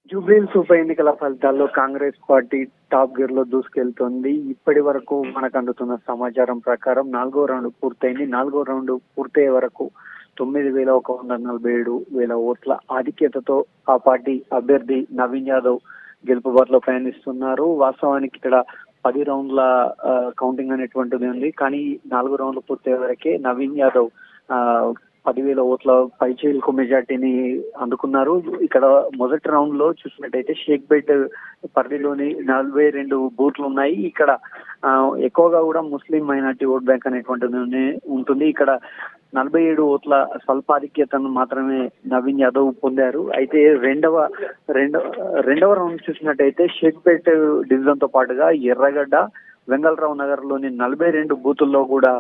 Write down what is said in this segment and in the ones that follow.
జూబ్లీహిల్స్ ఉప ఎన్నికల ఫలితాల్లో కాంగ్రెస్ పార్టీ టాప్ గేర్ లో దూసుకెళ్తోంది. ఇప్పటి వరకు మనకు అందుతున్న సమాచారం ప్రకారం 4వ రౌండ్ పూర్తయింది. 4వ రౌండ్ పూర్తయ్యే వరకు 9,147 ఓట్ల ఆధిక్యతతో ఆ పార్టీ అభ్యర్థి నవీన్ యాదవ్ గెలుపు బాటలో పయనిస్తున్నారు. వాస్తవానికి ఇక్కడ 10 రౌండ్ల కౌంటింగ్ అనేటువంటిది ఉంది. కానీ 4 రౌండ్లు పూర్తయ్యే వరకే నవీన్ యాదవ్ 10,000 ఓట్ల పైచీలకు మెజార్టీని అందుకున్నారు. ఇక్కడ మొదటి రౌండ్ లో చూసినట్టయితే షేక్పేట్ పరిధిలోని 42 బూత్లు ఉన్నాయి. ఇక్కడ ఎక్కువగా కూడా ముస్లిం మైనార్టీ ఓట్ బ్యాంక్ అనేటువంటిది ఉంటుంది. ఇక్కడ 47 ఓట్ల స్వల్పాధిక్యతను మాత్రమే నవీన్ యాదవ్ పొందారు. అయితే రెండవ రౌండ్ చూసినట్టయితే షేక్పేట్ డివిజన్ తో పాటుగా ఎర్రగడ్డ, వెంగళరావు నగర్ లోని 42 బూతుల్లో కూడా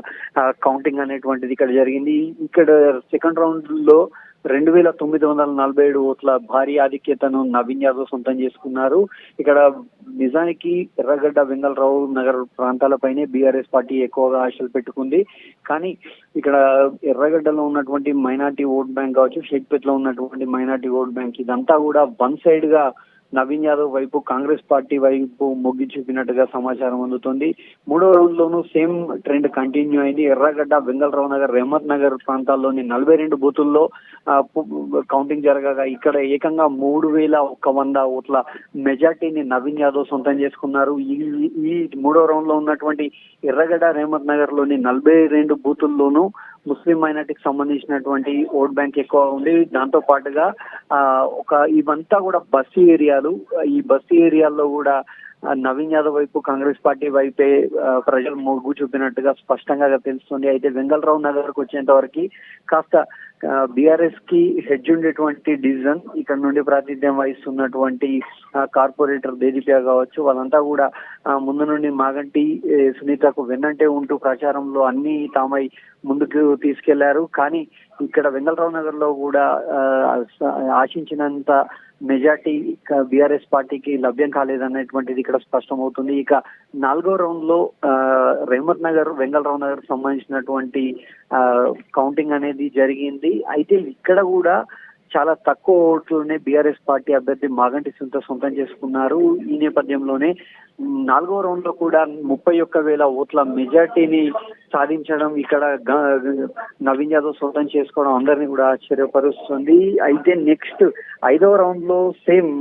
కౌంటింగ్ అనేటువంటిది ఇక్కడ జరిగింది. ఇక్కడ సెకండ్ రౌండ్ లో 2,947 ఓట్ల భారీ ఆధిక్యతను నవీన్ యాదవ్ సొంతం చేసుకున్నారు. ఇక్కడ నిజానికి ఎర్రగడ్డ, వెంగళరావు నగర్ ప్రాంతాలపైనే బీఆర్ఎస్ పార్టీ ఎక్కువగా ఆశలు పెట్టుకుంది. కానీ ఇక్కడ ఎర్రగడ్డలో ఉన్నటువంటి మైనార్టీ ఓట్ బ్యాంక్ కావచ్చు, షేక్పేట్ లో ఉన్నటువంటి మైనార్టీ ఓట్ బ్యాంక్ ఇదంతా కూడా వన్ సైడ్ గా నవీన్ యాదవ్ వైపు, కాంగ్రెస్ పార్టీ వైపు మొగ్గి చూపినట్టుగా సమాచారం అందుతుంది. మూడో రౌండ్ లోనూ సేమ్ ట్రెండ్ కంటిన్యూ అయింది. ఎర్రగడ్డ, వెంగళరావు నగర్, రెహమత్ నగర్ ప్రాంతాల్లోని 42 బూతుల్లో కౌంటింగ్ జరగగా ఇక్కడ ఏకంగా 3,100 ఓట్ల మెజార్టీని నవీన్ యాదవ్ సొంతం చేసుకున్నారు. ఈ మూడో రౌండ్ లో ఉన్నటువంటి ఎర్రగడ్డ, రెహమత్ నగర్ లోని 42 బూతుల్లోనూ ముస్లిం మైనార్టీకి సంబంధించినటువంటి ఓట్ బ్యాంక్ ఎక్కువ ఉంది. దాంతో పాటుగా ఇవంతా కూడా బస్తీ ఏరియాలు. ఈ బస్తీ ఏరియాల్లో కూడా నవీన్ యాదవ్ వైపు, కాంగ్రెస్ పార్టీ వైపే ప్రజలు మొగ్గు చూపినట్టుగా స్పష్టంగా తెలుస్తుంది. అయితే వెంగళరావు నగర్ కు వచ్చేంత వరకు కాస్త బీఆర్ఎస్ కి హెడ్జ్ ఉండేటువంటి డివిజన్. ఇక్కడ నుండి ప్రాతినిధ్యం వహిస్తున్నటువంటి కార్పొరేటర్ దేదీప్య కావచ్చు, వాళ్ళంతా కూడా ముందు నుండి మాగంటి సునీతకు వెన్నంటే ఉంటూ ప్రచారంలో అన్ని తామై ముందుకు తీసుకెళ్లారు. కానీ ఇక్కడ వెంగళరావు నగర్ లో కూడా ఆశించినంత మెజార్టీ బీఆర్ఎస్ పార్టీకి లభ్యం కాలేదనేటువంటిది ఇక్కడ స్పష్టమవుతుంది. ఇక 4వ రౌండ్ లో రెహమత్ నగర్, వెంగళరావు నగర్ సంబంధించినటువంటి కౌంటింగ్ అనేది జరిగింది. అయితే ఇక్కడ కూడా చాలా తక్కువ ఓట్లనే బీఆర్ఎస్ పార్టీ అభ్యర్థి మాగంటి సునీత సొంతం చేసుకున్నారు. ఈ నేపథ్యంలోనే 4వ రౌండ్ లో కూడా 31,000 ఓట్ల మెజార్టీని సాధించడం, ఇక్కడ నవీన్ యాదవ్ సొంతం చేసుకోవడం అందరినీ కూడా ఆశ్చర్యపరుస్తుంది. అయితే నెక్స్ట్ 5వ రౌండ్ లో సేమ్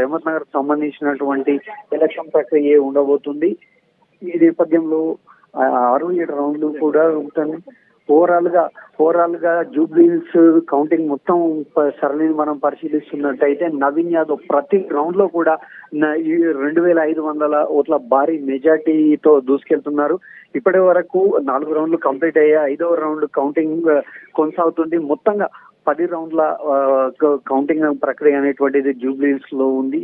రెహమత్ నగర్ సంబంధించినటువంటి ఎలక్షన్ ప్రక్రియ ఉండబోతుంది. ఈ నేపథ్యంలో 6-7 రౌండ్లు కూడా ఉంటుంది. ఓవరాల్ గా జూబ్లీహిల్స్ కౌంటింగ్ మొత్తం సరళిని మనం పరిశీలిస్తున్నట్టయితే నవీన్ యాదవ్ ప్రతి రౌండ్ లో కూడా 2,500 ఓట్ల భారీ మెజార్టీతో దూసుకెళ్తున్నారు. ఇప్పటి వరకు 4 రౌండ్లు కంప్లీట్ అయ్యాయి. 5వ రౌండ్ కౌంటింగ్ కొనసాగుతుంది. మొత్తంగా 10 రౌండ్ల కౌంటింగ్ ప్రక్రియ అనేటువంటిది జూబ్లీహిల్స్ లో ఉంది.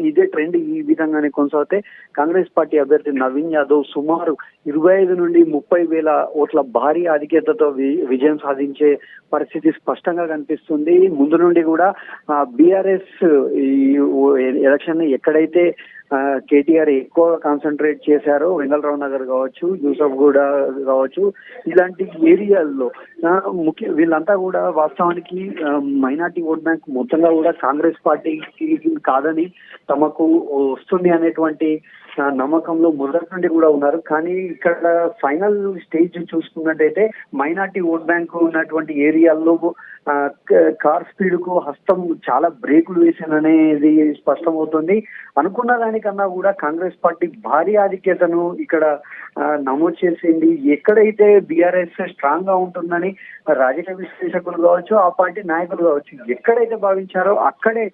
ఇదే ట్రెండ్ ఈ విధంగానే కొనసాగితే కాంగ్రెస్ పార్టీ అభ్యర్థి నవీన్ యాదవ్ సుమారు 25 నుండి 30,000 ఓట్ల భారీ ఆధిక్యతతో విజయం సాధించే పరిస్థితి స్పష్టంగా కనిపిస్తుంది. ముందు నుండి కూడా బీఆర్ఎస్ ఈ ఎలక్షన్ ఎక్కడైతే కేటీఆర్ ఎక్కువ కాన్సన్ట్రేట్ చేశారో, వెంగళరావు నగర్ కావచ్చు, యూసఫ్ గూడ కావచ్చు, ఇలాంటి ఏరియాల్లో వీళ్ళంతా కూడా వాస్తవానికి మైనార్టీ ఓట్ బ్యాంక్ మొత్తంగా కూడా కాంగ్రెస్ పార్టీకి కాదని తమకు వస్తుంది అనేటువంటి నమ్మకంలో మొదటి నుండి కూడా ఉన్నారు. కానీ ఇక్కడ ఫైనల్ స్టేజ్ చూసుకున్నట్టయితే మైనార్టీ ఓట్ బ్యాంక్ ఉన్నటువంటి ఏరియాల్లో కార్ స్పీడ్ కు హస్తం చాలా బ్రేకులు వేసిందనేది స్పష్టమవుతుంది. అనుకున్న దానికన్నా కూడా కాంగ్రెస్ పార్టీ భారీ ఆధిక్యతను ఇక్కడ నమోదు చేసింది. ఎక్కడైతే బీఆర్ఎస్ స్ట్రాంగ్ గా ఉంటుందని రాజకీయ విశ్లేషకులు కావచ్చు, ఆ పార్టీ నాయకులు కావచ్చు, ఎక్కడైతే భావించారో అక్కడే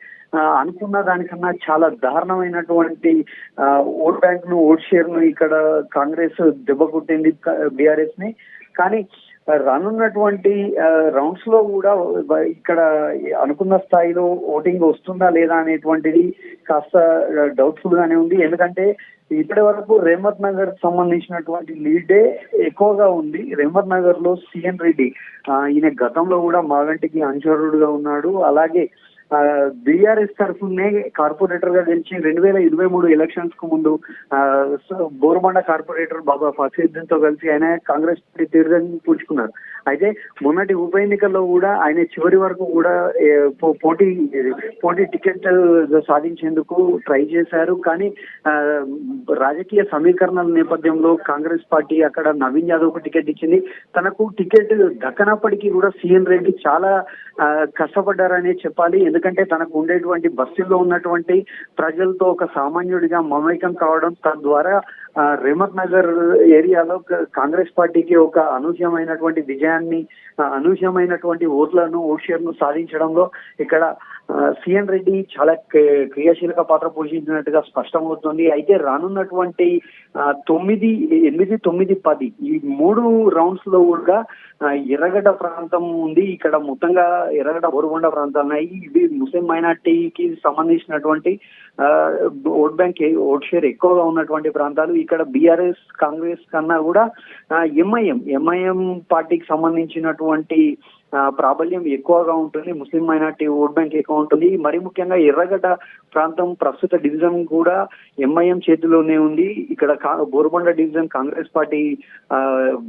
అనుకున్న దానికన్నా చాలా దారుణమైనటువంటి ఓట్ బ్యాంక్ ను, ఓట్ షేర్ ను ఇక్కడ కాంగ్రెస్ దెబ్బ కొట్టింది బీఆర్ఎస్ ని. కానీ రానున్నటువంటి రౌండ్స్ లో కూడా ఇక్కడ అనుకున్న స్థాయిలో ఓటింగ్ వస్తుందా లేదా అనేటువంటిది కాస్త డౌట్ఫుల్ గానే ఉంది. ఎందుకంటే ఇప్పటి వరకు రెహమత్ నగర్ సంబంధించినటువంటి లీడే ఎక్కువగా ఉంది. రెహమత్ నగర్ లో సిఎన్ రెడ్డి ఈయన గతంలో కూడా మాగంటికి అనుచరుడుగా ఉన్నాడు. అలాగే బీఆర్ఎస్ తరఫునే కార్పొరేటర్ గా గెలిచి 2023 ఎలక్షన్స్ కు ముందు బోరుమండ కార్పొరేటర్ బాబా ఫసీద్దీన్ తో కలిసి ఆయన కాంగ్రెస్ పార్టీ తీర్థం పుచ్చుకున్నారు. అయితే మొన్నటి ఉప ఎన్నికల్లో కూడా ఆయన చివరి వరకు కూడా పోటీ టికెట్ సాధించేందుకు ట్రై చేశారు. కానీ రాజకీయ సమీకరణల నేపథ్యంలో కాంగ్రెస్ పార్టీ అక్కడ నవీన్ యాదవ్ కు టికెట్ ఇచ్చింది. తనకు టికెట్ దక్కనప్పటికీ కూడా సీఎన్ రెడ్డి చాలా కష్టపడ్డారనే చెప్పాలి. ఎందుకంటే తనకు ఉండేటువంటి బస్సుల్లో ఉన్నటువంటి ప్రజలతో ఒక సామాన్యుడిగా మమైకం కావడం, తద్వారా రేమత్ నగర్ ఏరియాలో కాంగ్రెస్ పార్టీకి ఒక అనూహ్యమైనటువంటి విజయాన్ని, అనూహ్యమైనటువంటి ఓట్ షేర్ ను సాధించడంలో ఇక్కడ సీఎన్ రెడ్డి చాలా క్రియాశీలక పాత్ర పోషించినట్టుగా స్పష్టమవుతుంది. అయితే రానున్నటువంటి 9, 8, 9, 10 ఈ 3 రౌండ్స్ లో కూడా ఎర్రగడ్డ ప్రాంతం ఉంది. ఇక్కడ మొత్తంగా ఎర్రగడ్డ, బోరుగొండ ప్రాంతాలు ఉన్నాయి. ఇవి ముస్లిం మైనార్టీకి సంబంధించినటువంటి ఓట్ షేర్ ఎక్కువగా ఉన్నటువంటి ప్రాంతాలు. ఇక్కడ బీఆర్ఎస్, కాంగ్రెస్ కన్నా కూడా ఎంఐఎం పార్టీకి సంబంధించినటువంటి ప్రాబల్యం ఎక్కువగా ఉంటుంది. ముస్లిం మైనార్టీ ఓట్ బ్యాంక్ ఎక్కువ ఉంటుంది. మరి ముఖ్యంగా ఎర్రగడ్డ ప్రాంతం ప్రస్తుత డివిజన్ కూడా ఎంఐఎం చేతిలోనే ఉంది. ఇక్కడ బోరుబండ డివిజన్ కాంగ్రెస్ పార్టీ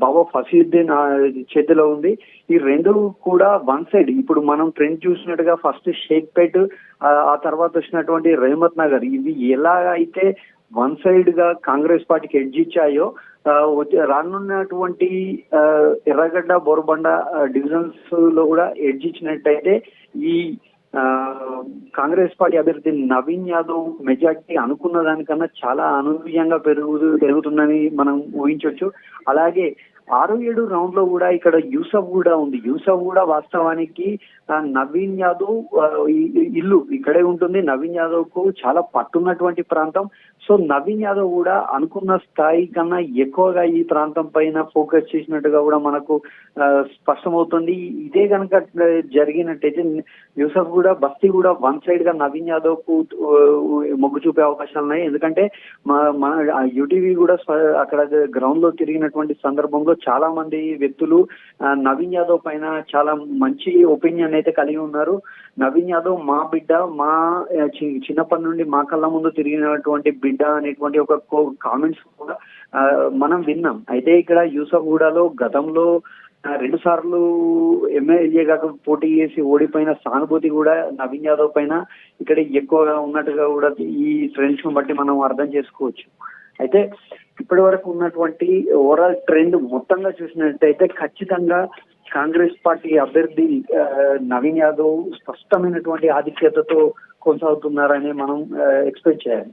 బాబా ఫసీద్దీన్ చేతిలో ఉంది. ఈ రెండు కూడా వన్ సైడ్. ఇప్పుడు మనం ట్రెండ్ చూసినట్టుగా ఫస్ట్ షేక్పేట్, ఆ తర్వాత వచ్చినటువంటి రేమత్ నగర్, ఇవి ఎలా అయితే వన్ సైడ్ గా కాంగ్రెస్ పార్టీకి ఎడ్జ్ ఇచ్చాయో, రానున్నటువంటి ఎర్రగడ్డ, బోరుబండ డివిజన్స్ లో కూడా ఎడ్జ్ ఇచ్చినట్టయితే ఈ కాంగ్రెస్ పార్టీ అభ్యర్థి నవీన్ యాదవ్ మెజార్టీ అనుకున్న దానికన్నా చాలా అనూహ్యంగా పెరుగుతుందని మనం ఊహించవచ్చు. అలాగే 6-7 రౌండ్ లో కూడా ఇక్కడ యూసఫ్ కూడా ఉంది. యూసఫ్ కూడా వాస్తవానికి నవీన్ యాదవ్ ఇల్లు ఇక్కడే ఉంటుంది. నవీన్ యాదవ్ కు చాలా పట్టున్నటువంటి ప్రాంతం. సో నవీన్ యాదవ్ కూడా అనుకున్న స్థాయి కన్నా ఎక్కువగా ఈ ప్రాంతం పైన ఫోకస్ చేసినట్టుగా కూడా మనకు స్పష్టమవుతుంది. ఇదే కనుక జరిగినట్టయితే యూసఫ్ కూడా, బస్తీ కూడా వన్ సైడ్ గా నవీన్ యాదవ్ కు మొగ్గు చూపే అవకాశాలు ఉన్నాయి. ఎందుకంటే మన యూటీవీ కూడా అక్కడ గ్రౌండ్ లో తిరిగినటువంటి సందర్భంలో చాలా మంది వ్యక్తులు నవీన్ యాదవ్ పైన చాలా మంచి ఒపీనియన్ అయితే కలిగి ఉన్నారు. నవీన్ యాదవ్ మా బిడ్డ, మా చిన్నప్పటి నుండి మా కళ్ళ ముందు తిరిగినటువంటి బిడ్డ అనేటువంటి ఒక కామెంట్స్ కూడా మనం విన్నాం. అయితే ఇక్కడ యూసఫ్ గూడలో గతంలో 2 సార్లు ఎమ్మెల్యేగా పోటీ చేసి ఓడిపోయిన సానుభూతి కూడా నవీన్ యాదవ్ పైన ఇక్కడ ఎక్కువగా ఉన్నట్టుగా కూడా ఈ ట్రెండ్స్ ను బట్టి మనం అర్థం చేసుకోవచ్చు. అయితే ఇప్పటి వరకు ఉన్నటువంటి ఓవరాల్ ట్రెండ్ మొత్తంగా చూసినట్టయితే ఖచ్చితంగా కాంగ్రెస్ పార్టీ అభ్యర్థి నవీన్ యాదవ్ స్పష్టమైనటువంటి ఆధిక్యతతో కొనసాగుతున్నారని మనం ఎక్స్పెక్ట్ చేయాలి.